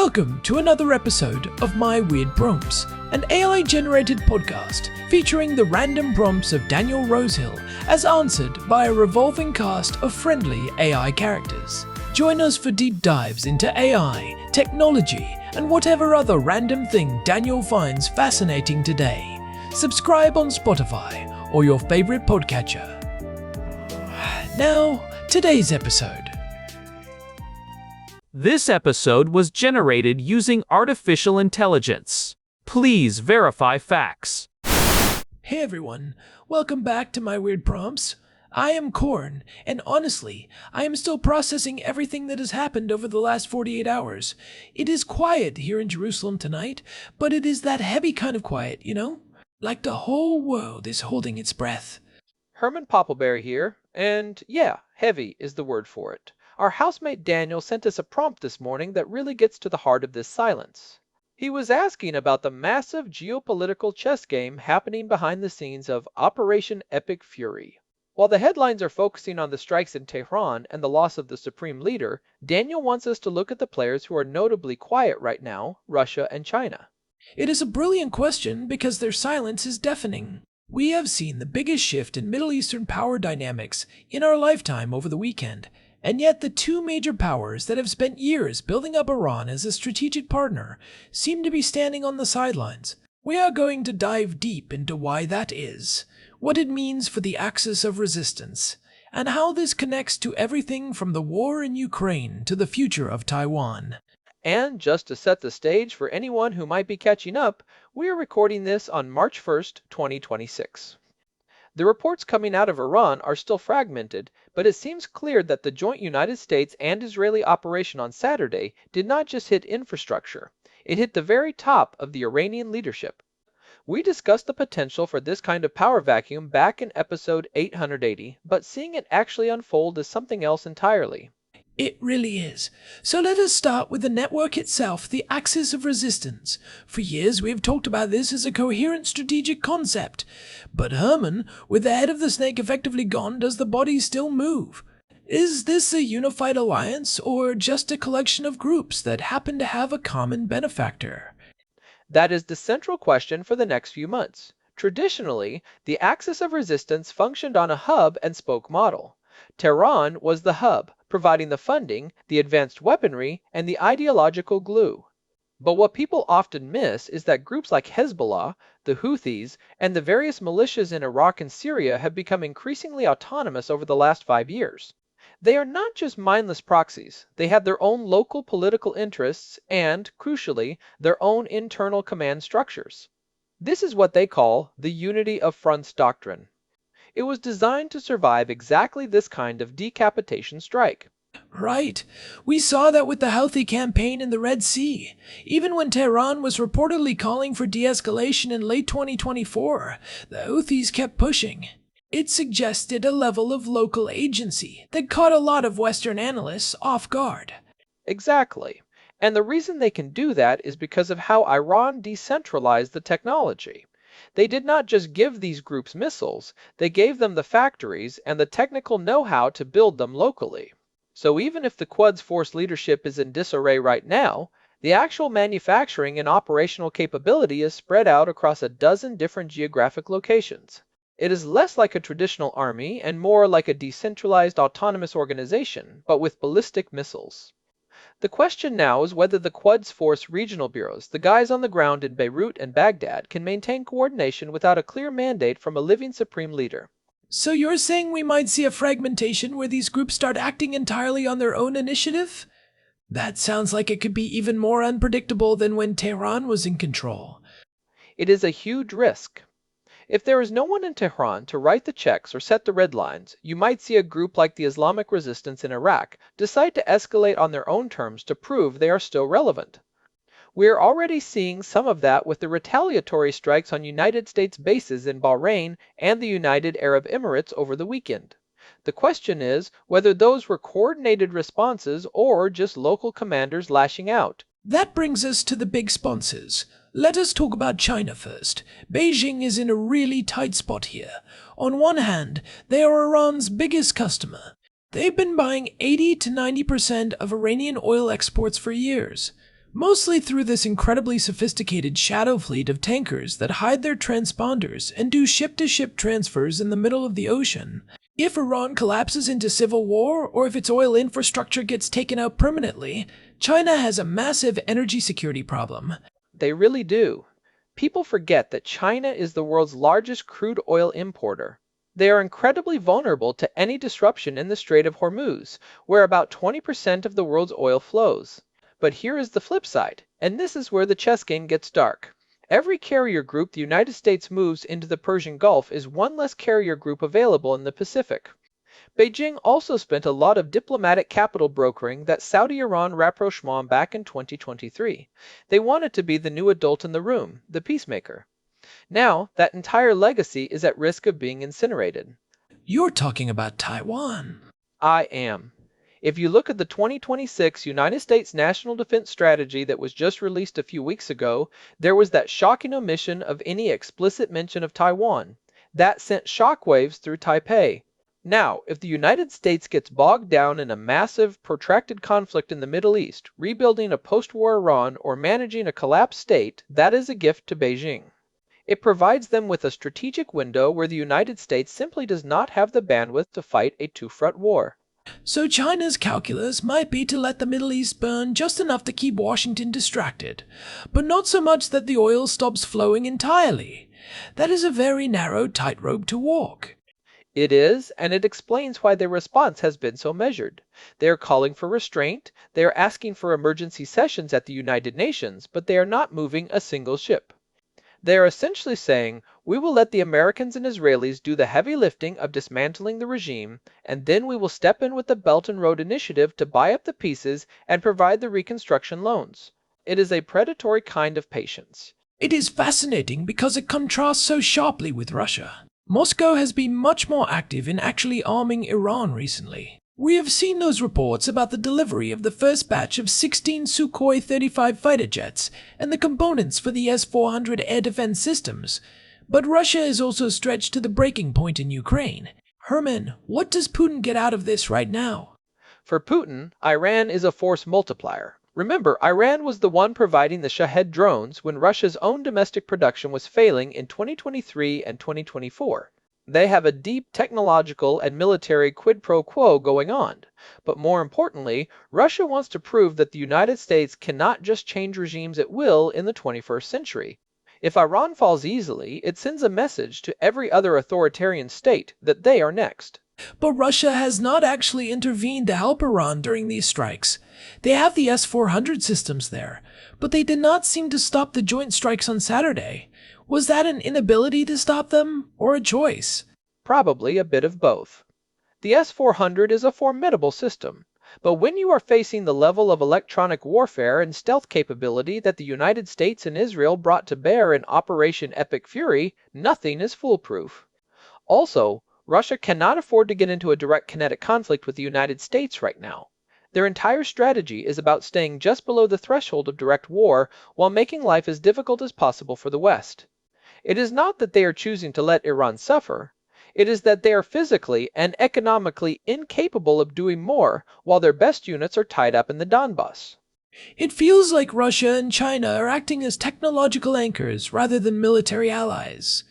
Welcome to another episode of My Weird Prompts, an AI-generated podcast featuring the random prompts of Daniel Rosehill as answered by a revolving cast of friendly AI characters. Join us for deep dives into AI, technology, and whatever other random thing Daniel finds fascinating today. Subscribe on Spotify or your favorite podcatcher. Now, today's episode. This episode was generated using artificial intelligence. Please verify facts. Hey everyone, welcome back to My Weird Prompts. I am Corn, and honestly, I am still processing everything that has happened over the last 48 hours. It is quiet here in Jerusalem tonight, but it is that heavy kind of quiet, you know? Like the whole world is holding its breath. Herman Poppleberry here, and yeah, heavy is the word for it. Our housemate Daniel sent us a prompt this morning that really gets to the heart of this silence. He was asking about the massive geopolitical chess game happening behind the scenes of Operation Epic Fury. While the headlines are focusing on the strikes in Tehran and the loss of the supreme leader, Daniel wants us to look at the players who are notably quiet right now, Russia and China. It is a brilliant question because their silence is deafening. We have seen the biggest shift in Middle Eastern power dynamics in our lifetime over the weekend. And yet the two major powers that have spent years building up Iran as a strategic partner seem to be standing on the sidelines. We are going to dive deep into why that is, what it means for the axis of resistance, and how this connects to everything from the war in Ukraine to the future of Taiwan. And just to set the stage for anyone who might be catching up, we are recording this on March 1st, 2026. The reports coming out of Iran are still fragmented, but it seems clear that the joint United States and Israeli operation on Saturday did not just hit infrastructure, it hit the very top of the Iranian leadership. We discussed the potential for this kind of power vacuum back in episode 880, but seeing it actually unfold is something else entirely. It really is. So let us start with the network itself, the axis of resistance. For years we have talked about this as a coherent strategic concept. But Herman, with the head of the snake effectively gone, does the body still move? Is this a unified alliance or just a collection of groups that happen to have a common benefactor? That is the central question for the next few months. Traditionally, the axis of resistance functioned on a hub and spoke model. Tehran was the hub, providing the funding, the advanced weaponry, and the ideological glue. But what people often miss is that groups like Hezbollah, the Houthis, and the various militias in Iraq and Syria have become increasingly autonomous over the last 5 years. They are not just mindless proxies, they have their own local political interests and, crucially, their own internal command structures. This is what they call the unity of fronts doctrine. It was designed to survive exactly this kind of decapitation strike. Right. We saw that with the Houthi campaign in the Red Sea. Even when Tehran was reportedly calling for de-escalation in late 2024, the Houthis kept pushing. It suggested a level of local agency that caught a lot of Western analysts off guard. Exactly. And the reason they can do that is because of how Iran decentralized the technology. They did not just give these groups missiles, they gave them the factories and the technical know-how to build them locally. So even if the Quds force leadership is in disarray right now, the actual manufacturing and operational capability is spread out across a dozen different geographic locations. It is less like a traditional army and more like a decentralized autonomous organization, but with ballistic missiles. The question now is whether the Quds Force regional bureaus, the guys on the ground in Beirut and Baghdad, can maintain coordination without a clear mandate from a living supreme leader. So you're saying we might see a fragmentation where these groups start acting entirely on their own initiative? That sounds like it could be even more unpredictable than when Tehran was in control. It is a huge risk. If there is no one in Tehran to write the checks or set the red lines, you might see a group like the Islamic Resistance in Iraq decide to escalate on their own terms to prove they are still relevant. We are already seeing some of that with the retaliatory strikes on United States bases in Bahrain and the United Arab Emirates over the weekend. The question is whether those were coordinated responses or just local commanders lashing out. That brings us to the big sponsors. Let us talk about China first. Beijing is in a really tight spot here. On one hand, they are Iran's biggest customer. They've been buying 80 to 90% of Iranian oil exports for years. mostly through this incredibly sophisticated shadow fleet of tankers that hide their transponders and do ship-to-ship transfers in the middle of the ocean. If Iran collapses into civil war, or if its oil infrastructure gets taken out permanently, China has a massive energy security problem. They really do. People forget that China is the world's largest crude oil importer. They are incredibly vulnerable to any disruption in the Strait of Hormuz, where about 20% of the world's oil flows. But here is the flip side, and this is where the chess game gets dark. Every carrier group the United States moves into the Persian Gulf is one less carrier group available in the Pacific. Beijing also spent a lot of diplomatic capital brokering that Saudi-Iran rapprochement back in 2023. They wanted to be the new adult in the room, the peacemaker. Now, that entire legacy is at risk of being incinerated. You're talking about Taiwan. I am. If you look at the 2026 United States National Defense Strategy that was just released a few weeks ago, there was that shocking omission of any explicit mention of Taiwan. That sent shockwaves through Taipei. Now, if the United States gets bogged down in a massive, protracted conflict in the Middle East, rebuilding a post-war Iran or managing a collapsed state, that is a gift to Beijing. It provides them with a strategic window where the United States simply does not have the bandwidth to fight a two-front war. So China's calculus might be to let the Middle East burn just enough to keep Washington distracted, but not so much that the oil stops flowing entirely. That is a very narrow tightrope to walk. It is, and it explains why their response has been so measured. They are calling for restraint, they are asking for emergency sessions at the United Nations, but they are not moving a single ship. They are essentially saying, we will let the Americans and Israelis do the heavy lifting of dismantling the regime, and then we will step in with the Belt and Road Initiative to buy up the pieces and provide the reconstruction loans. It is a predatory kind of patience. It is fascinating because it contrasts so sharply with Russia. Moscow has been much more active in actually arming Iran recently. We have seen those reports about the delivery of the first batch of 16 Sukhoi 35 fighter jets and the components for the S-400 air defense systems. But Russia is also stretched to the breaking point in Ukraine. Herman, what does Putin get out of this right now? For Putin, Iran is a force multiplier. Remember, Iran was the one providing the Shahed drones when Russia's own domestic production was failing in 2023 and 2024. They have a deep technological and military quid pro quo going on. But more importantly, Russia wants to prove that the United States cannot just change regimes at will in the 21st century. If Iran falls easily, it sends a message to every other authoritarian state that they are next. But Russia has not actually intervened to help Iran during these strikes. They have the S-400 systems there, but they did not seem to stop the joint strikes on Saturday. Was that an inability to stop them, or a choice? Probably a bit of both. The S-400 is a formidable system, but when you are facing the level of electronic warfare and stealth capability that the United States and Israel brought to bear in Operation Epic Fury, nothing is foolproof. Also, Russia cannot afford to get into a direct kinetic conflict with the United States right now. Their entire strategy is about staying just below the threshold of direct war while making life as difficult as possible for the West. It is not that they are choosing to let Iran suffer. It is that they are physically and economically incapable of doing more while their best units are tied up in the Donbass. It feels like Russia and China are acting as technological anchors rather than military allies.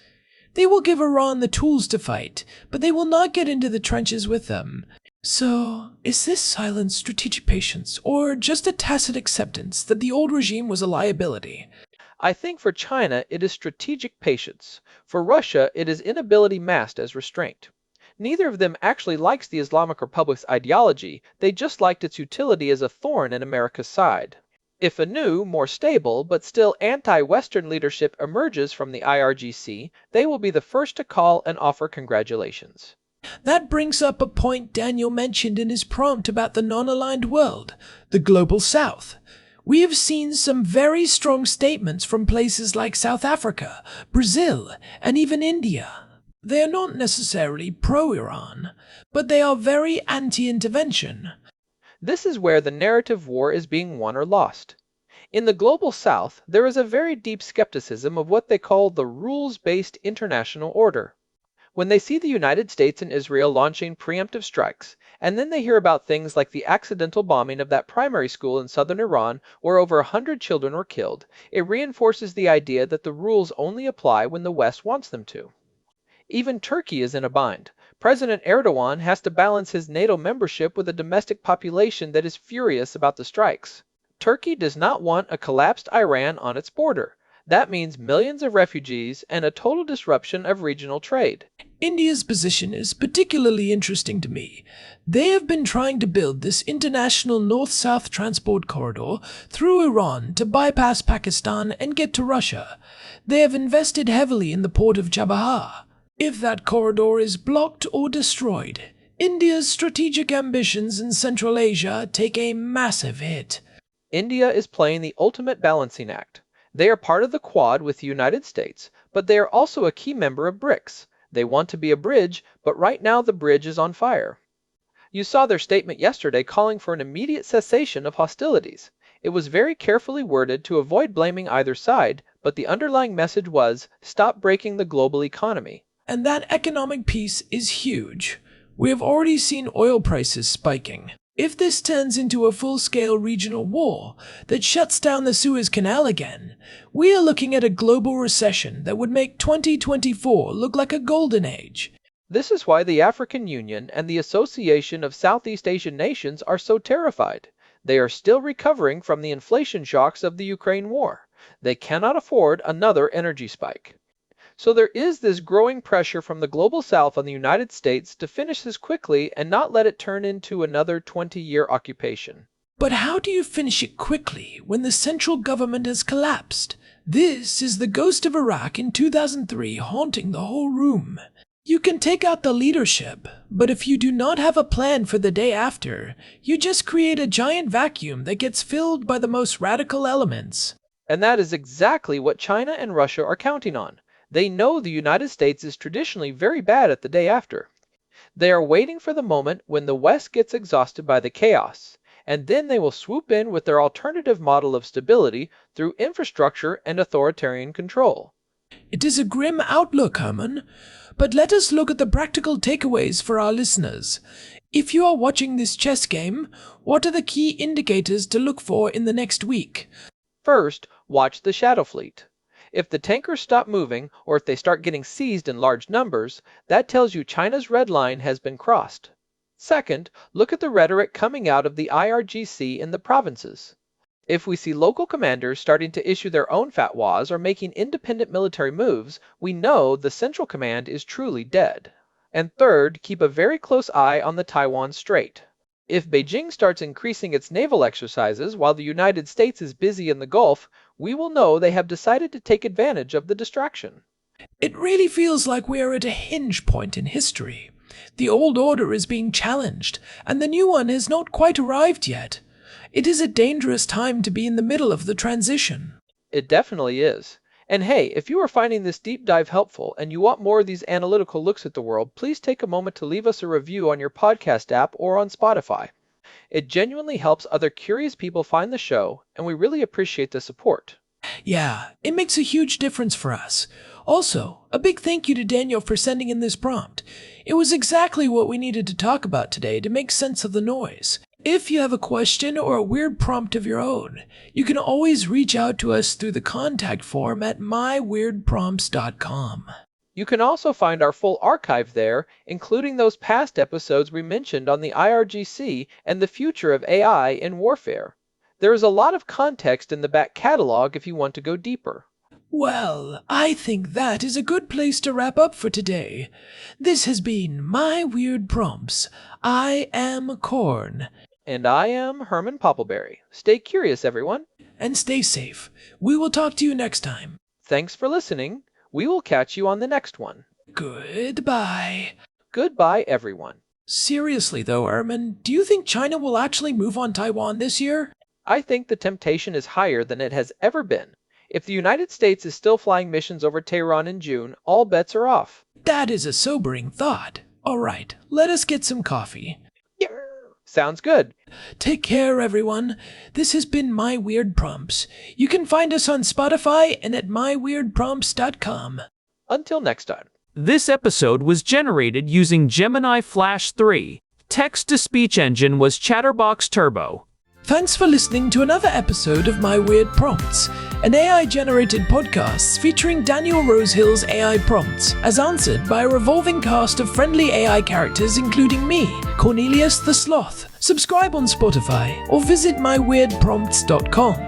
They will give Iran the tools to fight, but they will not get into the trenches with them. So, is this silent strategic patience, or just a tacit acceptance that the old regime was a liability? I think for China it is strategic patience. For Russia it is inability masked as restraint. Neither of them actually likes the Islamic Republic's ideology, they just liked its utility as a thorn in America's side. If a new, more stable, but still anti-Western leadership emerges from the IRGC, they will be the first to call and offer congratulations. That brings up a point Daniel mentioned in his prompt about the non-aligned world, the global south. We have seen some very strong statements from places like South Africa, Brazil, and even India. They are not necessarily pro-Iran, but they are very anti-intervention. This is where the narrative war is being won or lost. In the global south, there is a very deep skepticism of what they call the rules-based international order. When they see the United States and Israel launching preemptive strikes, and then they hear about things like the accidental bombing of that primary school in southern Iran where over 100 children were killed, it reinforces the idea that the rules only apply when the West wants them to. Even Turkey is in a bind. President Erdogan has to balance his NATO membership with a domestic population that is furious about the strikes. Turkey does not want a collapsed Iran on its border. That means millions of refugees and a total disruption of regional trade. India's position is particularly interesting to me. They have been trying to build this international north-south transport corridor through Iran to bypass Pakistan and get to Russia. They have invested heavily in the port of Chabahar. If that corridor is blocked or destroyed, India's strategic ambitions in Central Asia take a massive hit. India is playing the ultimate balancing act. They are part of the Quad with the United States, but they are also a key member of BRICS. They want to be a bridge, but right now the bridge is on fire. You saw their statement yesterday calling for an immediate cessation of hostilities. It was very carefully worded to avoid blaming either side, but the underlying message was, stop breaking the global economy. And that economic piece is huge. We have already seen oil prices spiking. If this turns into a full-scale regional war that shuts down the Suez Canal again, we are looking at a global recession that would make 2024 look like a golden age. This is why the African Union and the Association of Southeast Asian Nations are so terrified. They are still recovering from the inflation shocks of the Ukraine war. They cannot afford another energy spike. So there is this growing pressure from the global south on the United States to finish this quickly and not let it turn into another 20-year occupation. But how do you finish it quickly when the central government has collapsed? This is the ghost of Iraq in 2003 haunting the whole room. You can take out the leadership, but if you do not have a plan for the day after, you just create a giant vacuum that gets filled by the most radical elements. And that is exactly what China and Russia are counting on. They know the United States is traditionally very bad at the day after. They are waiting for the moment when the West gets exhausted by the chaos, and then they will swoop in with their alternative model of stability through infrastructure and authoritarian control. It is a grim outlook, Herman, but let us look at the practical takeaways for our listeners. If you are watching this chess game, what are the key indicators to look for in the next week? First, watch the shadow fleet. If the tankers stop moving, or if they start getting seized in large numbers, that tells you China's red line has been crossed. Second, look at the rhetoric coming out of the IRGC in the provinces. If we see local commanders starting to issue their own fatwas or making independent military moves, we know the central command is truly dead. And third, keep a very close eye on the Taiwan Strait. If Beijing starts increasing its naval exercises while the United States is busy in the Gulf, we will know they have decided to take advantage of the distraction. It really feels like we are at a hinge point in history. The old order is being challenged, and the new one has not quite arrived yet. It is a dangerous time to be in the middle of the transition. It definitely is. And hey, if you are finding this deep dive helpful and you want more of these analytical looks at the world, please take a moment to leave us a review on your podcast app or on Spotify. It genuinely helps other curious people find the show, and we really appreciate the support. Yeah, it makes a huge difference for us. Also, a big thank you to Daniel for sending in this prompt. It was exactly what we needed to talk about today to make sense of the noise. If you have a question or a weird prompt of your own, you can always reach out to us through the contact form at myweirdprompts.com. You can also find our full archive there, including those past episodes we mentioned on the IRGC and the future of AI in warfare. There is a lot of context in the back catalog if you want to go deeper. Well, I think that is a good place to wrap up for today. This has been My Weird Prompts. I am Corn. And I am Herman Poppleberry. Stay curious, everyone. And stay safe. We will talk to you next time. Thanks for listening. We will catch you on the next one. Goodbye. Goodbye, everyone. Seriously though, Herman, do you think China will actually move on Taiwan this year? I think the temptation is higher than it has ever been. If the United States is still flying missions over Tehran in June, all bets are off. That is a sobering thought. All right, let us get some coffee. Sounds good. Take care, everyone. This has been My Weird Prompts. You can find us on Spotify and at myweirdprompts.com. Until next time. This episode was generated using Gemini Flash 3. Text-to-speech engine was Chatterbox Turbo. Thanks for listening to another episode of My Weird Prompts, an AI-generated podcast featuring Daniel Rosehill's AI prompts as answered by a revolving cast of friendly AI characters including me, Cornelius the Sloth. Subscribe on Spotify or visit myweirdprompts.com.